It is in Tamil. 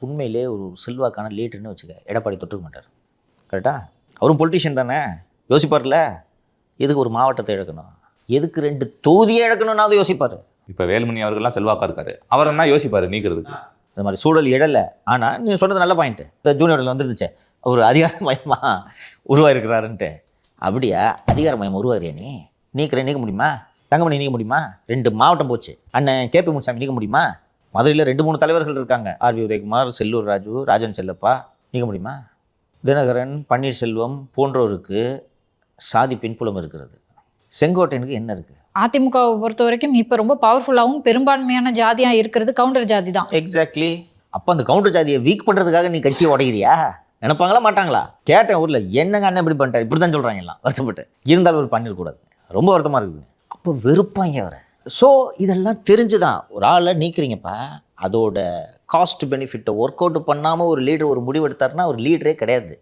உண்மையிலே ஒரு செல்வாக்கான லீடர்னு வச்சுக்க எடப்பாடி தொட்டுக்க மாட்டார். கரெக்டாக? அவரும் பொலிட்டிஷியன் தானே, யோசிப்பார்ல. எதுக்கு ஒரு மாவட்டத்தை இழக்கணும், எதுக்கு 2 தொகுதியை இழக்கணும்னா அதை யோசிப்பார். இப்போ வேலுமணி அவர்கள்லாம் செல்வாக்கா இருக்காரு, அவர் என்ன யோசிப்பார் நீக்கிறதுக்கு? இந்த மாதிரி சூழல் எழலை. ஆனால் நீ சொன்னது நல்ல பாயிண்ட்டு. இந்த ஜூனியரில் வந்துருந்துச்சே ஒரு அதிகாரமயமாக உருவாயிருக்கிறாருன்ட்டு. அப்படியா அதிகாரமயம் உருவாரியா நீ? நீக்க முடியுமா? தங்கமணி நீக்க முடியுமா? 2 மாவட்டம் போச்சு. அண்ணன் கேபி முனுசாமி நீக்க முடியுமா? மதுரையில் 2-3 தலைவர்கள் இருக்காங்க. ஆர்வி உதயகுமார், செல்லூர் ராஜு, ராஜன் செல்லப்பா. நீக்க முடியுமா? தினகரன், பன்னீர்செல்வம் போன்றோருக்கு சாதி பின்புலம் இருக்கிறது. செங்கோட்டையனுக்கு என்ன இருக்குது? அதிமுகவை பொறுத்த வரைக்கும் இப்போ ரொம்ப பவர்ஃபுல்லாகவும் பெரும்பான்மையான ஜாதியாக இருக்கிறது கவுண்டர் ஜாதி தான். எக்ஸாக்ட்லி. அப்போ அந்த கவுண்டர் ஜாதியை வீக் பண்ணுறதுக்காக நீ கட்சியை உடைக்கிறியா? நினைப்பாங்களா மாட்டாங்களா? கேட்டேன் ஊரில், என்னங்க அண்ணன் இப்படி பண்ணிட்டார், இப்படி தான் சொல்கிறாங்க எல்லாம் வருத்தப்பட்டு. இருந்தாலும் ஒரு பண்ணிடக்கூடாது, ரொம்ப வருத்தமாக இருக்குது. அப்போ வெறுப்பாங்க அவரை. ஸோ இதெல்லாம் தெரிஞ்சு தான் ஒரு ஆளை நீக்கிறீங்கப்பா. அதோட காஸ்ட் பெனிஃபிட்டை ஒர்க் அவுட் பண்ணாமல் ஒரு லீடர் ஒரு முடிவு எடுத்தாருன்னா ஒரு லீடரே கிடையாது.